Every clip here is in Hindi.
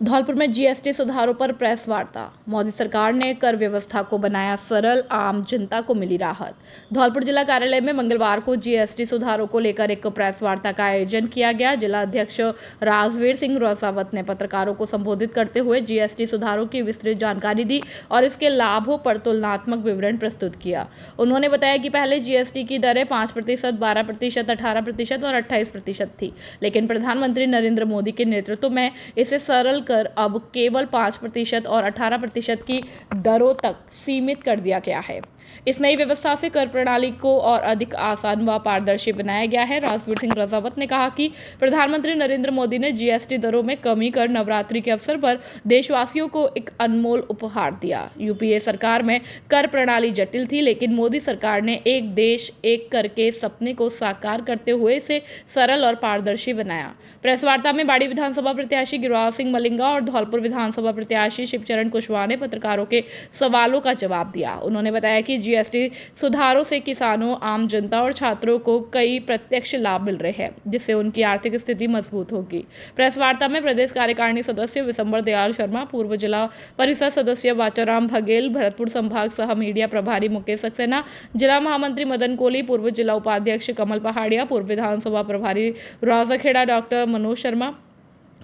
धौलपुर में जीएसटी सुधारों पर प्रेस वार्ता। मोदी सरकार ने कर व्यवस्था को बनाया सरल, आम जनता को मिली राहत। धौलपुर जिला कार्यालय में मंगलवार को जीएसटी सुधारों को लेकर एक प्रेस वार्ता का आयोजन किया गया। जिला अध्यक्ष राजवीर सिंह रौसावत ने पत्रकारों को संबोधित करते हुए जीएसटी सुधारों की विस्तृत जानकारी दी और इसके लाभों पर तुलनात्मक विवरण प्रस्तुत किया। उन्होंने बताया कि पहले जीएसटी की दरें 5%, 12%, 18% और 28% थी, लेकिन प्रधानमंत्री नरेंद्र मोदी के नेतृत्व में इसे सरल कर अब केवल 5% और 18% की दरों तक सीमित कर दिया गया है। इस नई व्यवस्था से कर प्रणाली को और अधिक आसान व पारदर्शी बनाया गया है। राजवीर सिंह रौसावत ने कहा कि प्रधानमंत्री नरेंद्र मोदी ने जीएसटी दरों में कमी कर नवरात्रि के अवसर पर देशवासियों को एक अनमोल उपहार दिया। यूपीए सरकार में कर प्रणाली जटिल थी, लेकिन मोदी सरकार ने एक देश एक कर के सपने को साकार करते हुए इसे सरल और पारदर्शी बनाया। प्रेस वार्ता में बाड़ी विधानसभा प्रत्याशी गिरिराज सिंह मलिंगा और धौलपुर विधानसभा प्रत्याशी शिवचरण कुशवाहा ने पत्रकारों के सवालों का जवाब दिया। उन्होंने बताया कि जीएसटी सुधारों से किसानों, आम जनता और छात्रों को कई प्रत्यक्ष लाभ मिल रहे हैं, जिससे उनकी आर्थिक स्थिति मजबूत होगी। प्रेस वार्ता में प्रदेश कार्यकारिणी सदस्य विशंबर दयाल शर्मा, पूर्व जिला परिषद सदस्य बाचाराम बघेल, भरतपुर संभाग सह मीडिया प्रभारी मुकेश सक्सेना, जिला महामंत्री मदन कोहली, पूर्व जिला उपाध्यक्ष कमल पहाड़िया, पूर्व विधानसभा प्रभारी राजाखेड़ा डॉक्टर मनोज शर्मा,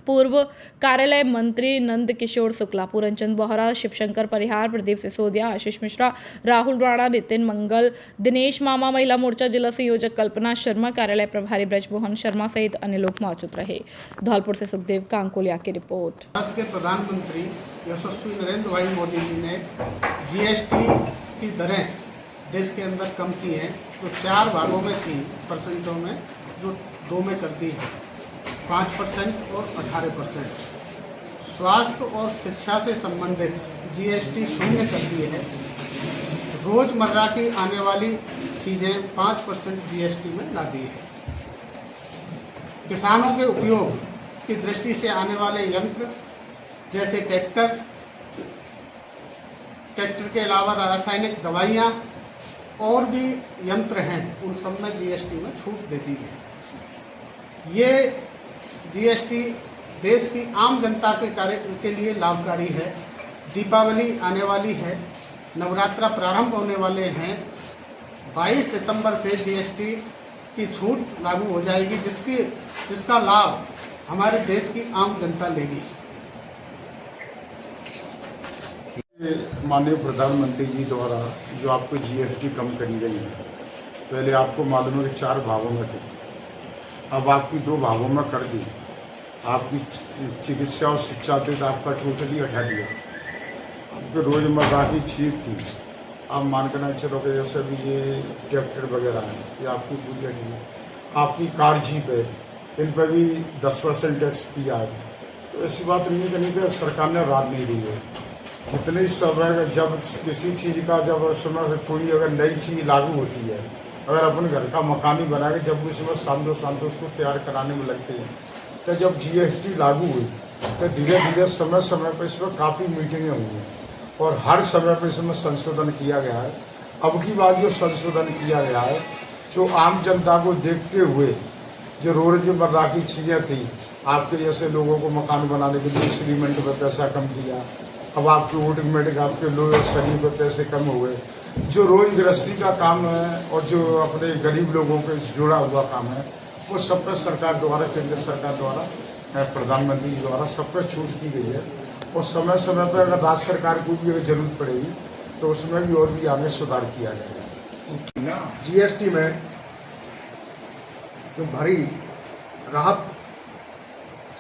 पूर्व कार्यालय मंत्री नंद किशोर शुक्ला, पूरनचंद बोहरा, शिवशंकर परिहार, प्रदीप सिसोदिया, आशीष मिश्रा, राहुल राणा, नितिन मंगल, दिनेश मामा, महिला मोर्चा जिला संयोजक कल्पना शर्मा, कार्यालय प्रभारी ब्रजमोहन शर्मा सहित अन्य लोग मौजूद रहे। धौलपुर से सुखदेव कांकोलिया की रिपोर्ट। भारत के प्रधानमंत्री यशस्वी नरेंद्र भाई मोदी जी ने जीएसटी की दरें देश के अंदर कम की हैं, तो 4 भागों में थी परसेंटों में, जो 2 में कर दी है, 5% और 18%। स्वास्थ्य और शिक्षा से संबंधित जीएसटी शून्य कर दी है। रोजमर्रा की आने वाली चीज़ें 5% जीएसटी में ला दी है। किसानों के उपयोग की दृष्टि से आने वाले यंत्र जैसे ट्रैक्टर के अलावा रासायनिक दवाइयाँ और भी यंत्र हैं, उन सब में जीएसटी में छूट दे दी गई। ये जीएसटी देश की आम जनता के लिए लाभकारी है। दीपावली आने वाली है, नवरात्रा प्रारंभ होने वाले हैं। 22 सितंबर से जीएसटी की छूट लागू हो जाएगी, जिसका लाभ हमारे देश की आम जनता लेगी। माननीय प्रधानमंत्री जी द्वारा जो आपको जीएसटी कम करी गई है, पहले आपको मालूम है कि 4 भागों में थे, अब आपकी 2 भागों में कर दी। आपकी चिकित्सा और शिक्षा पे आपका टोटली हटा दिया। आपके रोजमर्रा की चीज थी, आप मान कर चलो कि जैसे भी ये ट्रैक्टर वगैरह है, ये आपकी पूरी हटी है। आपकी कार जीप है, इन पर भी 10% टैक्स किया है। तो ऐसी बात नहीं करनी कि सरकार ने रात नहीं दी है। जितनी समय जब किसी चीज़ का जब उसमें कोई अगर नई चीज़ लागू होती है, अगर अपने घर का मकान ही बना के जब उसमें साल दो उसको तैयार कराने में लगते हैं, तो जब जीएसटी लागू हुई तो धीरे धीरे समय समय पर इसमें काफ़ी मीटिंगें हुई और हर समय पर इसमें संशोधन किया गया है। अब की बात जो संशोधन किया गया है, जो आम जनता को देखते हुए जो रोजमर्रा की चीज़ें थी, आपके जैसे लोगों को मकान बनाने के लिए सीमेंट पर पैसा कम किया, अब आपके ऑटोमेटिक आपके लोग शरीर पर पैसे कम हुए। जो रोज गृहस्थी का काम है और जो अपने गरीब लोगों के जुड़ा हुआ काम है, वो सब पर सरकार द्वारा, केंद्र सरकार द्वारा, प्रधानमंत्री द्वारा सब पर छूट की गई है। और समय समय पर अगर राज्य सरकार को भी अगर जरूरत पड़ेगी तो उसमें भी और भी आगे सुधार किया जाएगा। जीएसटी में जो भारी राहत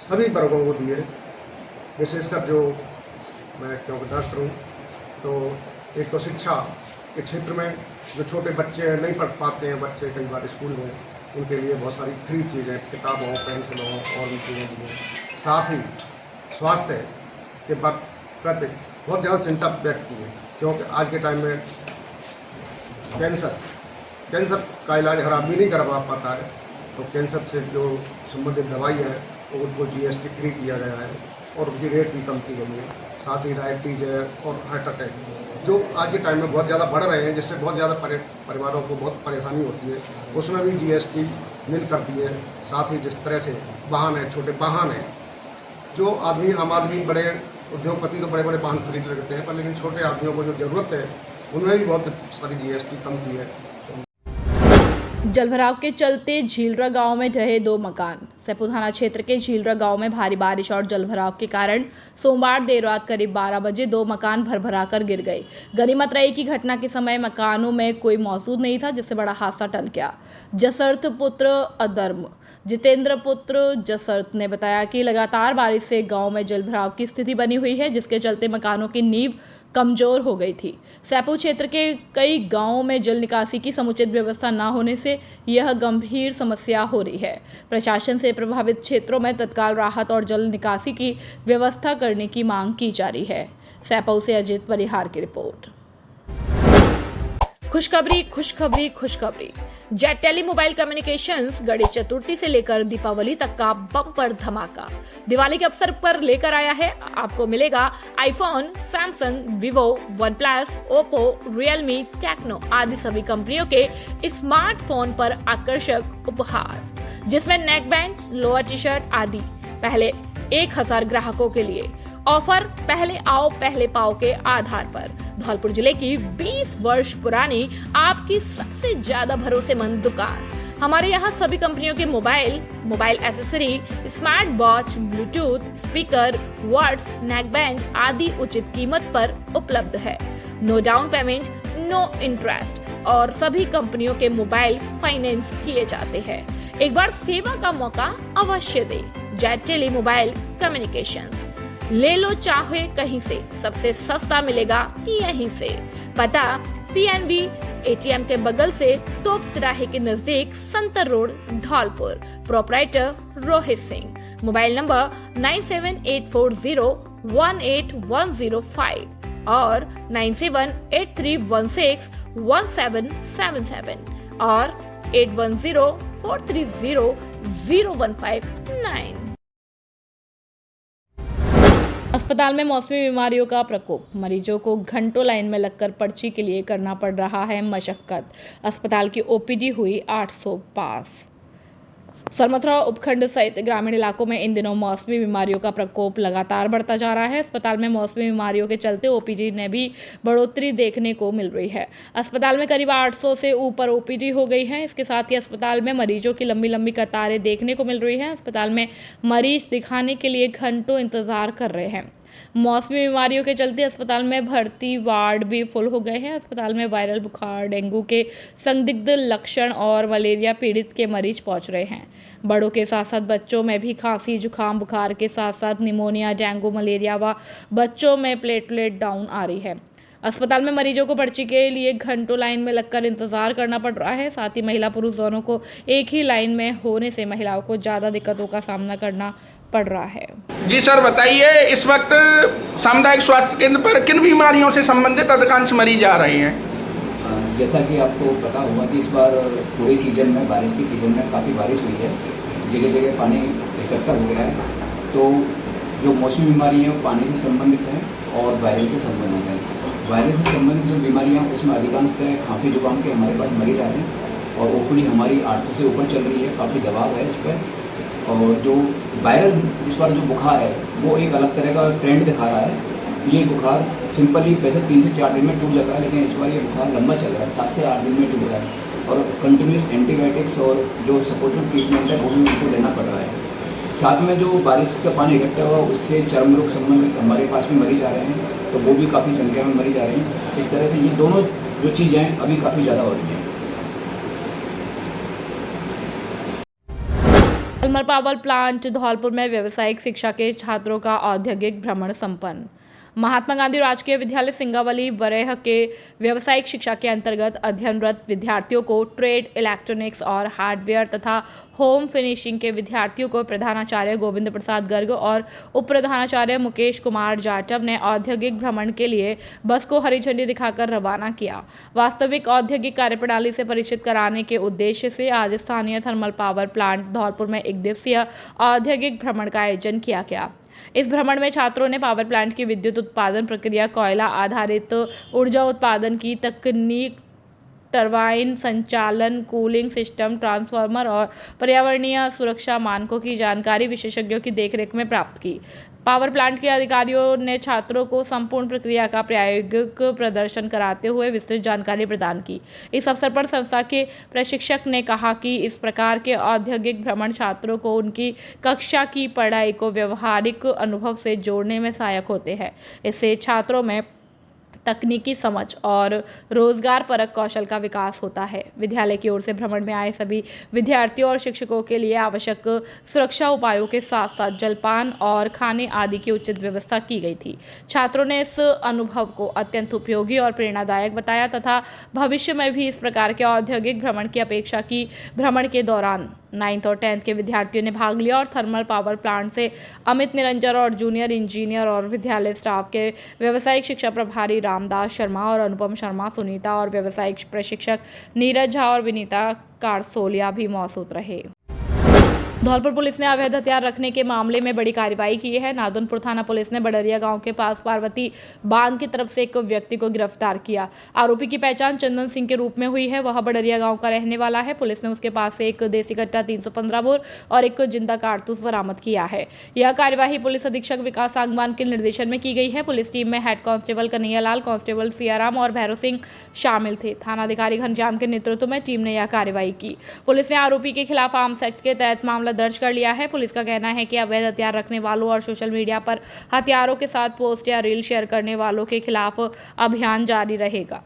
सभी वर्गों को दी है, विशेषकर जो मैं क्योंकि डॉक्टर हूँ, तो एक तो शिक्षा के क्षेत्र में जो छोटे बच्चे नहीं पढ़ पाते हैं, बच्चे कई बार स्कूल में, उनके लिए बहुत सारी फ्री चीज़ें, किताबों, पेंसिलों और भी चीज़ें दी हैं। साथ ही स्वास्थ्य के प्रति बहुत ज़्यादा चिंता व्यक्त की है, क्योंकि आज के टाइम में कैंसर का इलाज हर आदमी नहीं करवा पाता है, तो कैंसर से जो संबंधित दवाई है तो उनको जीएसटी फ्री किया गया है और उनकी रेट भी कम की गई है। साथ ही डायबिटीज है और हार्ट अटैक जो आज के टाइम में बहुत ज़्यादा बढ़ रहे हैं, जिससे बहुत ज़्यादा परिवारों को बहुत परेशानी होती है, उसमें भी जीएसटी मिल करती है। साथ ही जिस तरह से वाहन है, छोटे वाहन हैं, जो आदमी आम आदमी बड़े उद्योगपति तो बड़े बड़े वाहन खरीद लेते हैं, पर लेकिन छोटे आदमियों को जो ज़रूरत है उनमें भी बहुत सारी GST कम की है। जलभराव के चलते झीलरा गांव में ढहे 2 मकान। सैपू थाना क्षेत्र के झीलरा गांव में भारी बारिश और जलभराव के कारण सोमवार देर रात करीब 12 बजे 2 मकान भरभरा कर गिर गए। गनीमत रही कि घटना के समय मकानों में कोई मौजूद नहीं था, जिससे बड़ा हादसा टल गया। जसर्थ पुत्र अधर्म जितेंद्र पुत्र जसर्थ ने बताया कि लगातार बारिश से गांव में जलभराव की स्थिति बनी हुई है, जिसके चलते मकानों की नींव कमजोर हो गई थी। सैपू क्षेत्र के कई गांवों में जल निकासी की समुचित व्यवस्था न होने से यह गंभीर समस्या हो रही है। प्रशासन से प्रभावित क्षेत्रों में तत्काल राहत और जल निकासी की व्यवस्था करने की मांग की जा रही है। सैपू से अजित परिहार की रिपोर्ट। खुशखबरी खुशखबरी खुशखबरी। Jet Tele Mobile Communications Ganesh Chaturthi से लेकर दीपावली तक का बम्पर धमाका दिवाली के अवसर पर लेकर आया है। आपको मिलेगा iPhone, Samsung, Vivo, OnePlus, Oppo, Realme, Tecno आदि सभी कंपनियों के स्मार्टफोन पर आकर्षक उपहार, जिसमें neck band, lower T shirt आदि पहले 1000 ग्राहकों के लिए। ऑफर पहले आओ पहले पाओ के आधार पर। धौलपुर जिले की 20 वर्ष पुरानी आपकी सबसे ज्यादा भरोसेमंद दुकान। हमारे यहाँ सभी कंपनियों के mobile accessory, smart watch, Bluetooth, speaker, words, neck band आदि उचित कीमत पर उपलब्ध है। No down payment, no interest और सभी कंपनियों के मोबाइल फाइनेंस किए जाते हैं। एक बार सेवा का मौका अवश्य दे। जेट टेली मोबाइल कम्युनिकेशंस, ले लो चाहे कहीं से, सबसे सस्ता मिलेगा यहीं से। पता PNB ATM के बगल से तोप तिराहे के नजदीक Santar road, Dholpur. Proprietor Rohit Singh. Mobile number 9784018105 और 9783161777 और 8104300159। अस्पताल में मौसमी बीमारियों का प्रकोप। मरीजों को घंटों लाइन में लगकर पर्ची के लिए करना पड़ रहा है मशक्कत। अस्पताल की OPD हुई 800 पास। सरमथुरा उपखंड सहित ग्रामीण इलाकों में इन दिनों मौसमी बीमारियों का प्रकोप लगातार बढ़ता जा रहा है। अस्पताल में मौसमी बीमारियों के चलते OPD ने भी बढ़ोतरी देखने को मिल रही है। अस्पताल में करीब 800 से ऊपर OPD हो गई है। इसके साथ ही अस्पताल में मरीजों की लंबी लंबी कतारें देखने को मिल रही है। अस्पताल में मरीज दिखाने के लिए घंटों इंतजार कर रहे हैं। मौसमी बीमारियों के चलते अस्पताल में भर्ती वार्ड भी फुल हो गए हैं। अस्पताल में वायरल बुखार, डेंगू के संदिग्ध लक्षण और मलेरिया पीड़ित के मरीज पहुंच रहे हैं। बड़ों के साथ साथ बच्चों में भी खांसी, जुकाम, बुखार के साथ साथ निमोनिया, डेंगू, मलेरिया व बच्चों में प्लेटलेट डाउन आ रही है। अस्पताल में मरीजों को पर्ची के लिए घंटों लाइन में लगकर इंतजार करना पड़ रहा है। साथ ही महिला पुरुष दोनों को एक ही लाइन में होने से महिलाओं को ज़्यादा दिक्कतों का सामना करना पड़ रहा है। जी सर, बताइए, इस वक्त सामुदायिक स्वास्थ्य केंद्र पर किन बीमारियों से संबंधित अधिकांश मरीज आ रहे हैं? जैसा कि आपको पता होगा कि इस बार पूरे सीजन में, बारिश के सीजन में काफ़ी बारिश हुई है, जगह जगह पानी इकट्ठा हो गया है। तो जो मौसमी बीमारी हैं वो पानी से संबंधित हैं और वायरल से संबंधित हैं। वायरल से संबंधित जो बीमारियाँ उसमें अधिकांशतः खांसी जुकाम के हमारे पास मरीज आ रहे हैं और OPD हमारी 800 से ऊपर चल रही है, काफ़ी दबाव है इस पर। और जो वायरल इस बार जो बुखार है वो एक अलग तरह का ट्रेंड दिखा रहा है। ये बुखार सिंपली वैसे 3 से 4 दिन में टूट जाता है, लेकिन इस बार ये बुखार लंबा चल रहा है, 7 से 8 दिन में टूट रहा है और कंटिन्यूस एंटीबायोटिक्स और जो सपोर्टिव ट्रीटमेंट है वो भी उनको लेना पड़ रहा है। साथ में जो बारिश का पानी इकट्ठा हुआ उससे चर्म रोग संबंधित हमारे पास भी मरीज आ रहे हैं, तो वो भी काफ़ी संख्या में मरीज आ रहे हैं। इस तरह से ये दोनों जो चीज़ें हैं अभी काफ़ी ज़्यादा हो रही हैं। थर्मल पावर प्लांट धौलपुर में व्यावसायिक शिक्षा के छात्रों का औद्योगिक भ्रमण संपन्न। महात्मा गांधी राजकीय विद्यालय सिंगावली बरेह के व्यावसायिक शिक्षा के अंतर्गत अध्ययनरत विद्यार्थियों को ट्रेड, इलेक्ट्रॉनिक्स और हार्डवेयर तथा होम फिनिशिंग के विद्यार्थियों को प्रधानाचार्य गोविंद प्रसाद गर्ग और उप प्रधानाचार्य मुकेश कुमार जाटव ने औद्योगिक भ्रमण के लिए बस को हरी झंडी दिखाकर रवाना किया। वास्तविक औद्योगिक कार्यप्रणाली से परिचित कराने के उद्देश्य से आज स्थानीय थर्मल पावर प्लांट धौलपुर में 1 दिवसीय औद्योगिक भ्रमण का आयोजन किया गया। इस भ्रमण में छात्रों ने पावर प्लांट की विद्युत उत्पादन प्रक्रिया, कोयला आधारित ऊर्जा उत्पादन की तकनीक, टरबाइन संचालन, कूलिंग सिस्टम, ट्रांसफार्मर और पर्यावरणीय सुरक्षा मानकों की जानकारी विशेषज्ञों की देखरेख में प्राप्त की। पावर प्लांट के अधिकारियों ने छात्रों को संपूर्ण प्रक्रिया का प्रायोगिक प्रदर्शन कराते हुए विस्तृत जानकारी प्रदान की। इस अवसर पर संस्था के प्रशिक्षक ने कहा कि इस प्रकार के औद्योगिक भ्रमण छात्रों को उनकी कक्षा की पढ़ाई को व्यवहारिक अनुभव से जोड़ने में सहायक होते हैं। इससे छात्रों में तकनीकी समझ और रोजगार परक कौशल का विकास होता है। विद्यालय की ओर से भ्रमण में आए सभी विद्यार्थियों और शिक्षकों के लिए आवश्यक सुरक्षा उपायों के साथ साथ जलपान और खाने आदि की उचित व्यवस्था की गई थी। छात्रों ने इस अनुभव को अत्यंत उपयोगी और प्रेरणादायक बताया तथा भविष्य में भी इस प्रकार के औद्योगिक भ्रमण की अपेक्षा की। भ्रमण के दौरान 9th और 10th के विद्यार्थियों ने भाग लिया और थर्मल पावर प्लांट से अमित निरंजन और जूनियर इंजीनियर और विद्यालय स्टाफ के व्यवसायिक शिक्षा प्रभारी रामदास शर्मा और अनुपम शर्मा, सुनीता और व्यवसायिक प्रशिक्षक नीरज झा और विनीता कारसोलिया भी मौजूद रहे। धौलपुर पुलिस ने अवैध हथियार रखने के मामले में बड़ी कार्रवाई की है। नादनपुर थाना पुलिस ने बडरिया गांव के पास पार्वती बांध की तरफ से एक व्यक्ति को गिरफ्तार किया। आरोपी की पहचान चंदन सिंह के रूप में हुई है। वह बडरिया गांव का रहने वाला है। पुलिस ने उसके पास से एक देसी कट्टा 315 बोर और एक जिंदा कारतूस बरामद किया है। यह कार्यवाही पुलिस अधीक्षक विकास सांगवान के निर्देशन में की गई है। पुलिस टीम में head constable Kanhaiyalal, constable Siyaram और भैरव सिंह शामिल थे। थानाधिकारी घनश्याम के नेतृत्व में टीम ने यह कार्रवाई की। पुलिस ने आरोपी के खिलाफ आर्म्स एक्ट के तहत मामला दर्ज कर लिया है। पुलिस का कहना है कि अवैध हथियार रखने वालों और सोशल मीडिया पर हथियारों के साथ पोस्ट या रील शेयर करने वालों के खिलाफ अभियान जारी रहेगा।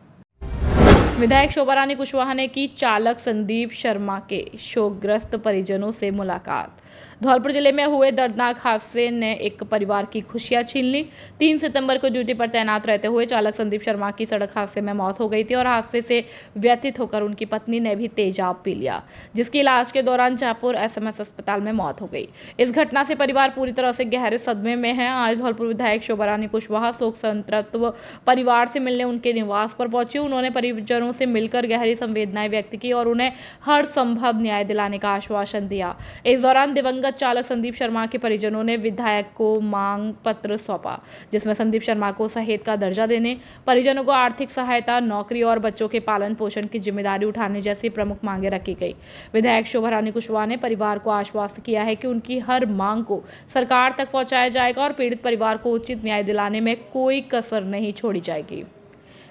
विधायक शोभा रानी कुशवाहा ने की चालक संदीप शर्मा के शोकग्रस्त परिजनों से मुलाकात। धौलपुर जिले में हुए दर्दनाक हादसे ने एक परिवार की खुशियां छीन ली। 3 सितंबर को ड्यूटी पर तैनात रहते हुए चालक संदीप शर्मा की सड़क हादसे में मौत हो गई थी और हादसे से व्यथित होकर उनकी पत्नी ने भी तेजाब पी लिया, जिसकी इलाज के दौरान जयपुर SMS अस्पताल में मौत हो गई। इस घटना से परिवार पूरी तरह से गहरे सदमे में है। आज धौलपुर विधायक शोभा रानी कुशवाहा शोक संतप्त परिवार से मिलने उनके निवास पर पहुंची। उन्होंने परिजनों से मिलकर गहरी संवेदनाएं व्यक्त की और उन्हें हर संभव न्याय दिलाने का आश्वासन दिया। इस दौरान दिवंगत चालक संदीप शर्मा के परिजनों ने विधायक को मांग पत्र सौंपा, जिसमें संदीप शर्मा को सहेत का दर्जा देने, परिजनों को आर्थिक सहायता, नौकरी और बच्चों के पालन पोषण की जिम्मेदारी उठाने जैसी प्रमुख मांगे रखी गई। विधायक शोभा रानी कुशवाहा ने परिवार को आश्वस्त किया है कि उनकी हर मांग को सरकार तक पहुंचाया जाएगा और पीड़ित परिवार को उचित न्याय दिलाने में कोई कसर नहीं छोड़ी जाएगी।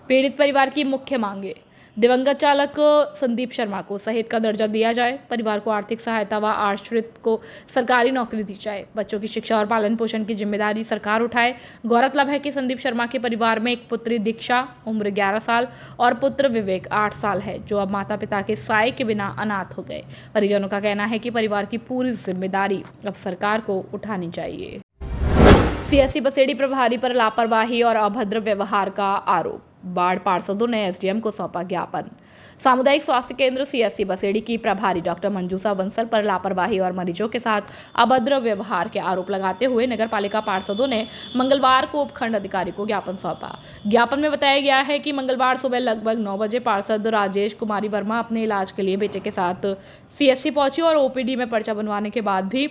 पीड़ित परिवार की मुख्य मांगे: दिवंगत चालक संदीप शर्मा को सहेत का दर्जा दिया जाए, परिवार को आर्थिक सहायता व आश्रित को सरकारी नौकरी दी जाए, बच्चों की शिक्षा और पालन पोषण की जिम्मेदारी सरकार उठाए। गौरतलब है कि संदीप शर्मा के परिवार में एक पुत्री दीक्षा उम्र 11 साल और पुत्र विवेक 8 साल है, जो अब माता पिता के साए के बिना अनाथ हो गए। परिजनों का कहना है कि परिवार की पूरी जिम्मेदारी अब सरकार को उठानी चाहिए। CSC बसेड़ी प्रभारी पर लापरवाही और अभद्र व्यवहार का आरोप। बाढ़ पार्षदों ने SDM को सौंपा ज्ञापन। सामुदायिक स्वास्थ्य केंद्र CSC बसेड़ी की प्रभारी डॉक्टर मंजूषा बंसल पर लापरवाही और मरीजों के साथ अभद्र व्यवहार के आरोप लगाते हुए नगरपालिका पार्षदों ने मंगलवार को उपखंड अधिकारी को ज्ञापन सौंपा। ज्ञापन में बताया गया है कि मंगलवार सुबह लगभग 9 बजे पार्षद राजेश कुमारी वर्मा अपने इलाज के लिए बेटे के साथ CSC पहुंची और OPD में पर्चा बनवाने के बाद भी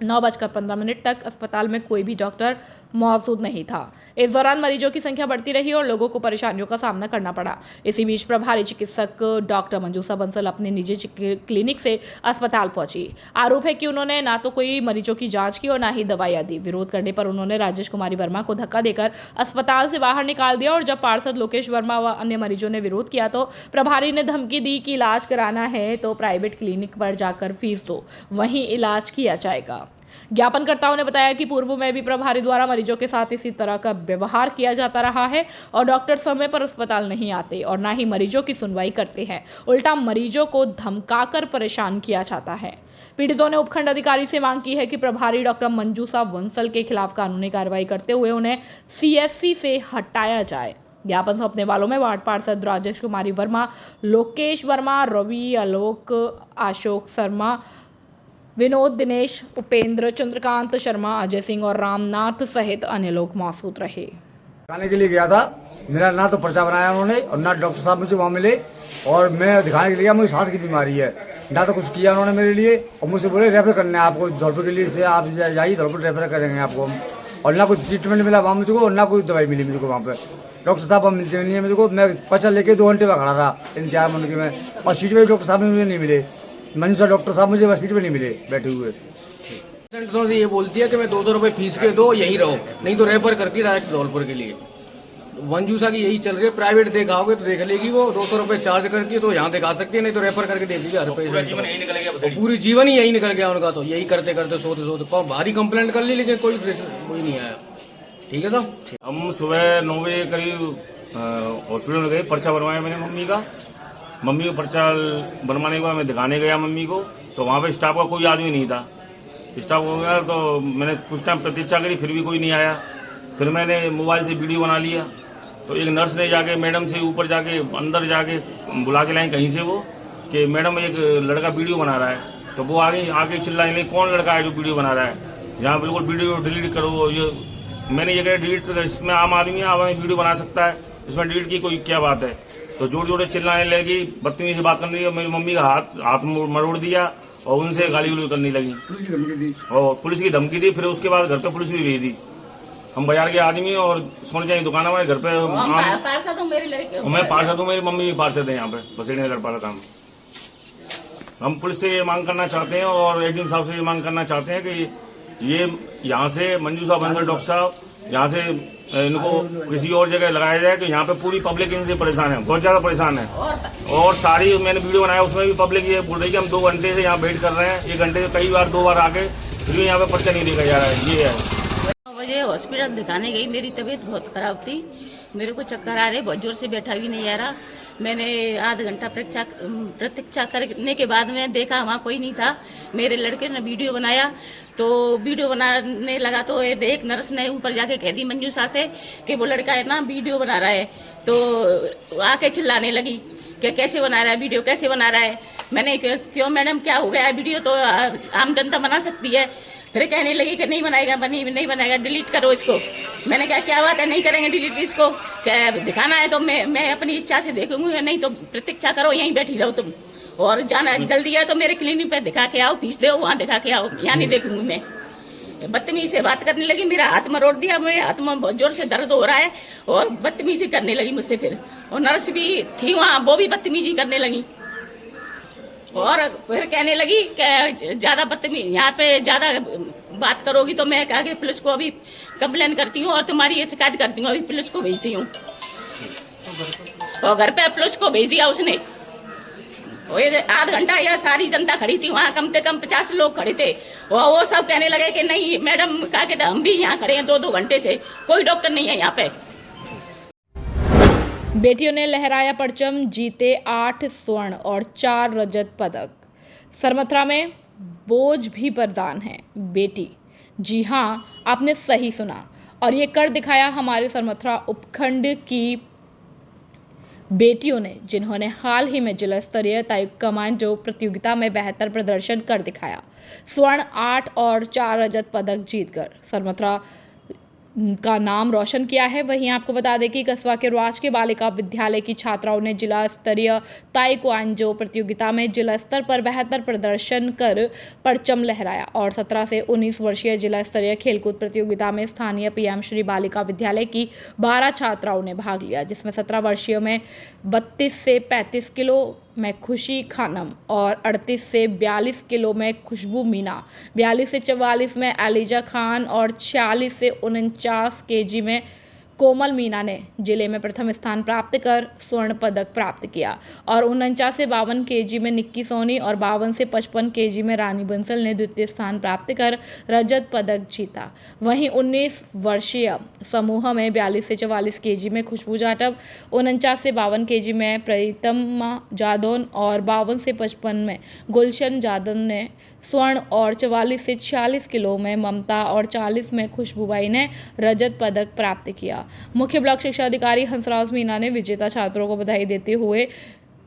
9:15 तक अस्पताल में कोई भी डॉक्टर मौजूद नहीं था। इस दौरान मरीजों की संख्या बढ़ती रही और लोगों को परेशानियों का सामना करना पड़ा। इसी बीच प्रभारी चिकित्सक डॉक्टर मंजूषा बंसल अपने निजी क्लिनिक से अस्पताल पहुंची। आरोप है कि उन्होंने ना तो कोई मरीजों की जांच की और ना ही दवाइयां दी। विरोध करने पर उन्होंने राजेश कुमारी वर्मा को धक्का देकर अस्पताल से बाहर निकाल दिया और जब पार्षद लोकेश वर्मा व अन्य मरीजों ने विरोध किया तो प्रभारी ने धमकी दी कि इलाज कराना है तो प्राइवेट क्लिनिक पर जाकर फीस दो, वहीं इलाज किया जाएगा। ज्ञापनकर्ताओं ने बताया कि पूर्व में भी प्रभारी द्वारा मरीजों के साथ इसी तरह का व्यवहार किया जाता रहा है और डॉक्टर समय पर अस्पताल नहीं आते और ना ही मरीजों की सुनवाई करते हैं, उल्टा मरीजों को धमकाकर परेशान किया जाता है। पीड़ितों ने उपखंड अधिकारी से मांग की है कि प्रभारी डॉक्टर मंजूषा बंसल के खिलाफ कानूनी कार्रवाई करते हुए उन्हें CSC से हटाया जाए। ज्ञापन सौंपने वालों में वार्ड पार्षद राजेश कुमारी वर्मा, लोकेश वर्मा, रवि, आलोक, अशोक शर्मा, विनोद, दिनेश, उपेंद्र, चंद्रकांत शर्मा, अजय सिंह और रामनाथ सहित अन्य लोग मौजूद रहे। दिखाने के लिए गया था, मेरा ना तो पर्चा बनाया उन्होंने और ना डॉक्टर साहब मुझे वहाँ मिले और मैं दिखाने के लिए गया, मुझे सांस की बीमारी है, ना तो कुछ किया उन्होंने मेरे लिए और मुझसे बोले रेफर करना है आपको धौलपुर के लिए से आप जाइए धौलपुर रेफर करेंगे आपको हम, और ना कुछ ट्रीटमेंट मिला वहाँ मुझको और ना कोई दवाई मिली मुझको वहाँ पर। डॉक्टर साहब हम मिलते नहीं है मुझको, मैं पर्चा लेके 2 घंटे में खड़ा रहा इंतजार में उनकी में और सीट पर डॉक्टर साहब मुझे नहीं मिले, मंजूषा डॉक्टर साहब मुझे सीट पर नहीं मिले बैठे हुए। सेंटरों से ये बोलती है कि मैं 200 रुपये फीस के दो यहीं रहो, नहीं तो रेफर करती डायरेक्ट धौलपुर के लिए। मंजूषा की यही चल रही है, प्राइवेट दिखाओगे तो देख लेगी वो 200 रुपये चार्ज करके, तो यहाँ दिखा सकती है, नहीं तो रेफर करके दे दीजिए हर पेशेंट। पूरी जीवन ही यही निकल गया उनका, तो यही करते करते सोते सोते भारी कंप्लेंट कर ली, लेकिन कोई नहीं आया। ठीक है साहब। हम सुबह 9 बजे करीब हॉस्पिटल में गए, पर्चा बनवाया मैंने मम्मी का। मम्मी का पर्चा बनवाने के बाद मैं दिखाने गया मम्मी को, तो वहाँ पे स्टाफ का कोई आदमी नहीं था। स्टाफ हो गया तो मैंने कुछ टाइम प्रतीक्षा करी, फिर भी कोई नहीं आया। फिर मैंने मोबाइल से वीडियो बना लिया, तो एक नर्स ने जाके मैडम से ऊपर जाके अंदर जाके बुला के लाई कहीं से वो कि मैडम एक लड़का वीडियो बना रहा है। तो वो आगे चिल्लाने लगी, कौन लड़का है जो वीडियो बना रहा है, यहाँ बिल्कुल वीडियो डिलीट करो। ये मैंने ये कहा डिलीट, इसमें आम आदमी वीडियो बना सकता है, इसमें डिलीट की कोई क्या बात है। तो जोर जोर से चिल्लाने लगी, बदतमीजी से बात करने लगी। मेरी मम्मी का हाथ मरोड़ दिया और उनसे गाली गुली करने लगी और पुलिस की धमकी दी। फिर उसके बाद घर पे पुलिस भी भेज दी। हम बाजार के आदमी और सोने चाहिए दुकान हमारे घर पे मैं पार्षद हूँ, मेरी मम्मी भी पार्षद है यहाँ पे बसेड़ी नगर पालिका में। हम पुलिस से ये मांग करना चाहते हैं और एसडीएम साहब से ये मांग करना चाहते हैं कि ये यहाँ से मंजूषा बंसल डॉक्टर साहब यहाँ से इनको किसी और जगह लगाया जाए, कि यहाँ पे पूरी पब्लिक इनसे परेशान है, बहुत ज़्यादा परेशान है। और सारी मैंने वीडियो बनाया, उसमें भी पब्लिक ये बोल रही है कि हम 2 घंटे से यहाँ वेट कर रहे हैं, 1 घंटे से कई बार 2 बार आके फिर भी यहाँ पे पर्चा नहीं देखा जा रहा है। ये है। 9 बजे हॉस्पिटल दिखाने गई, मेरी तबीयत बहुत ख़राब थी, मेरे को चक्कर आ रहे, बहुत जोर से बैठा भी नहीं आ रहा। मैंने आधा घंटा प्रतीक्षा करने के बाद में देखा वहाँ कोई नहीं था। मेरे लड़के ने वीडियो बनाया, तो वीडियो बनाने लगा तो एक नर्स ने ऊपर जाके कह दी मंजूषा से कि वो लड़का है ना वीडियो बना रहा है। तो आके चिल्लाने लगी कि कैसे बना रहा है वीडियो, कैसे बना रहा है। मैंने क्यों मैडम क्या हो गया, वीडियो तो आम जनता बना सकती है। फिर कहने लगी कि नहीं बनाएगा, नहीं बनाएगा, डिलीट करो इसको। मैंने कहा क्या बात है, नहीं करेंगे डिलीट इसको, क्या दिखाना है तो मैं अपनी इच्छा से देखूंगी, नहीं तो प्रतीक्षा करो, यहीं बैठी रहो तुम। और जाना जल्दी है तो मेरे क्लिनिक पे दिखा के आओ, फीस दो, वहाँ दिखा के आओ, यहाँ नहीं देखूंगी मैं। बदतमीजी से बात करने लगी, मेरा हाथ मरोड़ दिया, मेरे हाथ में बहुत जोर से दर्द हो रहा है और बदतमीजी करने लगी मुझसे। फिर और नर्स भी थी वहाँ, वो भी बदतमीजी करने लगी और फिर कहने लगी कि ज्यादा बदतमीजी यहाँ पे ज्यादा बात करोगी तो मैं कहा कि पुलिस को अभी कंप्लेन करती हूँ और तुम्हारी ये शिकायत करती हूँ, अभी पुलिस को भेजती हूँ। और घर पे पुलिस को भेज दिया उसने। आधा घंटा या सारी जनता खड़ी थी वहाँ, कम से कम 50 लोग खड़े थे और वो सब कहने लगे कि नहीं मैडम, कहा कि हम भी यहाँ खड़े हैं 2-2 घंटे से, कोई डॉक्टर नहीं है यहाँ पे। बेटियों ने लहराया परचम, जीते 8 स्वर्ण और 4 रजत पदक। सरमथरा में बोझ भी प्रदान है बेटी। जी हाँ, आपने सही सुना और ये कर दिखाया हमारे सरमथरा उपखंड की बेटियों ने, जिन्होंने हाल ही में जिला स्तरीय ताइक्वांडो प्रतियोगिता में बेहतर प्रदर्शन कर दिखाया। स्वर्ण 8 और 4 रजत पदक जीतकर सरमथरा का नाम रोशन किया है। वहीं आपको बता दें कि कस्बा के राजकीय बालिका विद्यालय की छात्राओं ने जिला स्तरीय ताइक्वांडो प्रतियोगिता में जिला स्तर पर बेहतर प्रदर्शन कर परचम लहराया और 17 से 19 वर्षीय जिला स्तरीय खेलकूद प्रतियोगिता में स्थानीय पीएम श्री बालिका विद्यालय की 12 छात्राओं ने भाग लिया, जिसमें 17 वर्षीय में 32 से 35 किलो में खुशी खानम और 38 से 42 किलो में खुशबू मीना, 42 से 44 में एलिजा खान और 46 से 49 केजी में कोमल मीना ने जिले में प्रथम स्थान प्राप्त कर स्वर्ण पदक प्राप्त किया और 49 से 52 केजी में निक्की सोनी और 52 से 55 केजी में रानी बंसल ने द्वितीय स्थान प्राप्त कर रजत पदक जीता। वहीं 19 वर्षीय समूह में 42 से 44 केजी में खुशबू जाटव, 49 से 52 केजी में प्रीतम जादौन और 52 से 55 में गुलशन जादव ने स्वर्ण और 44 से 46 किलो में ममता और 40 में खुशबूबाई ने रजत पदक प्राप्त किया। मुख्य ब्लॉक शिक्षा अधिकारी हंसराज मीना ने विजेता छात्रों को बधाई देते हुए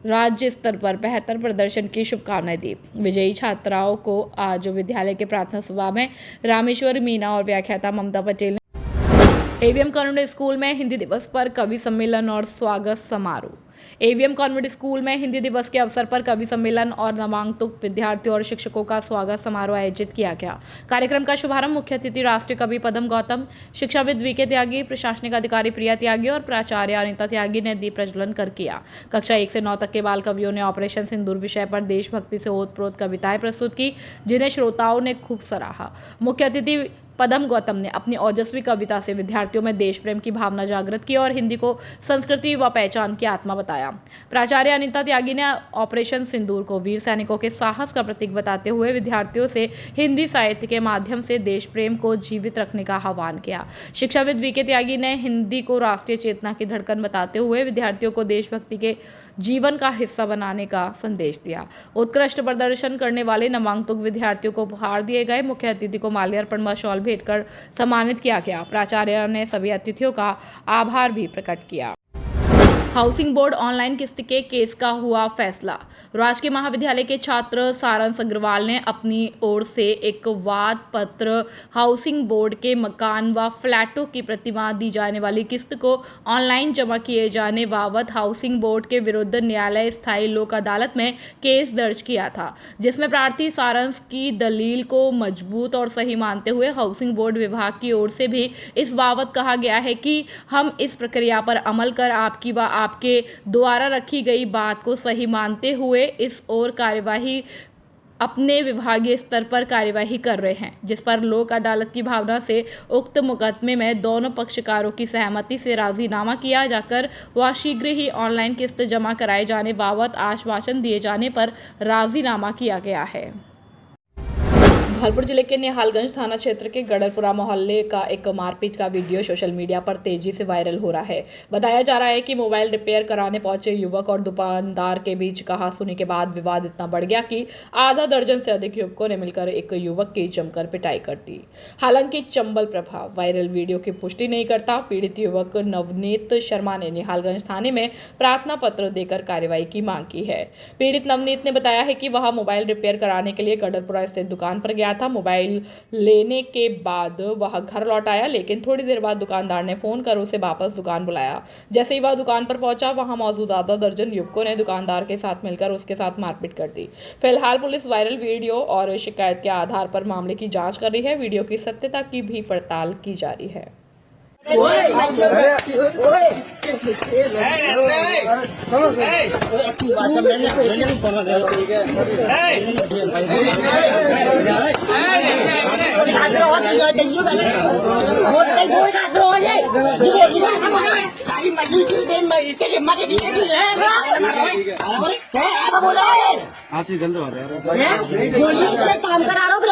राज्य स्तर पर बेहतर प्रदर्शन की शुभकामनाएं दी। विजयी छात्राओं को आज विद्यालय के प्रार्थना सभा में रामेश्वर मीना और व्याख्याता ममता पटेल ने एवीएम करुण स्कूल में हिंदी दिवस पर कवि सम्मेलन और स्वागत समारोह। एवीएम कॉन्वेंट स्कूल में हिंदी दिवस के अवसर पर कवि सम्मेलन और नामांकित विद्यार्थियों और शिक्षकों का स्वागत समारोह आयोजित किया गया। कार्यक्रम का शुभारंभ मुख्य अतिथि राष्ट्रीय कवि पद्म गौतम, शिक्षाविद वीके त्यागी, प्रशासनिक अधिकारी प्रिया त्यागी और प्राचार्य अनिता त्यागी ने दीप प्रज्वलन कर किया। कक्षा 1 से 9 तक के बाल कवियों ने ऑपरेशन सिंदूर विषय पर देशभक्ति से ओतप्रोत कविताएं प्रस्तुत की, जिन्हें श्रोताओं ने खूब सराहा। मुख्य अतिथि पद्म गौतम ने अपनी ओजस्वी कविता से विद्यार्थियों में देश प्रेम की भावना जागृत की और हिंदी को संस्कृति व पहचान की आत्मा बताया। प्राचार्य अनिता त्यागी ने ऑपरेशन सिंदूर को वीर सैनिकों के साहस का प्रतीक बताते हुए विद्यार्थियों से हिंदी साहित्य के माध्यम से देश प्रेम को जीवित रखने का आह्वान किया। शिक्षाविद वीके त्यागी ने हिंदी को राष्ट्रीय चेतना की धड़कन बताते हुए विद्यार्थियों को देशभक्ति के जीवन का हिस्सा बनाने का संदेश दिया। उत्कृष्ट प्रदर्शन करने वाले नामांकित विद्यार्थियों को उपहार दिए गए। मुख्य अतिथि को माल्यार्पण व शॉल भेंटकर सम्मानित किया गया। प्राचार्य ने सभी अतिथियों का आभार भी प्रकट किया। हाउसिंग बोर्ड ऑनलाइन किस्त के केस का हुआ फैसला। राजकीय महाविद्यालय के छात्र सारंश अग्रवाल ने अपनी ओर से एक वाद पत्र हाउसिंग बोर्ड के मकान व फ्लैटों की प्रतिमाह दी जाने वाली किस्त को ऑनलाइन जमा किए जाने बाबत हाउसिंग बोर्ड के विरुद्ध न्यायालय स्थायी लोक अदालत में केस दर्ज किया था, जिसमें प्रार्थी सारंश की दलील को मजबूत और सही मानते हुए हाउसिंग बोर्ड विभाग की ओर से भी इस बाबत कहा गया है कि हम इस प्रक्रिया पर अमल कर आपकी व आपके द्वारा रखी गई बात को सही मानते हुए इस ओर कार्यवाही अपने विभागीय स्तर पर कार्यवाही कर रहे हैं, जिस पर लोक अदालत की भावना से उक्त मुकदमे में दोनों पक्षकारों की सहमति से राजीनामा किया जाकर व शीघ्र ही ऑनलाइन किस्त जमा कराए जाने बाबत आश्वासन दिए जाने पर राजीनामा किया गया है। धौलपुर जिले के निहालगंज थाना क्षेत्र के गड़रपुरा मोहल्ले का एक मारपीट का वीडियो सोशल मीडिया पर तेजी से वायरल हो रहा है। बताया जा रहा है कि मोबाइल रिपेयर कराने पहुंचे युवक और दुकानदार के बीच कहासुनी के बाद विवाद इतना बढ़ गया कि आधा दर्जन से अधिक युवकों ने मिलकर एक युवक की जमकर पिटाई कर दी। हालांकि चंबल प्रभाव वायरल वीडियो की पुष्टि नहीं करता। पीड़ित युवक नवनीत शर्मा ने निहालगंज थाने में प्रार्थना पत्र देकर कार्रवाई की मांग की है। पीड़ित नवनीत ने बताया है कि वह मोबाइल रिपेयर कराने के लिए गड़रपुरा स्थित दुकान पर गया था। मोबाइल लेने के बाद वह घर लौट आया, लेकिन थोड़ी देर बाद दुकानदार ने फोन कर उसे वापस दुकान बुलाया। जैसे ही वह दुकान पर पहुंचा, वहां मौजूद आधा दर्जन युवकों ने दुकानदार के साथ मिलकर उसके साथ मारपीट कर दी। फिलहाल पुलिस वायरल वीडियो और शिकायत के आधार पर मामले की जांच कर रही है। वीडियो की सत्यता की भी पड़ताल की जा रही है। काम करा रहा हूँ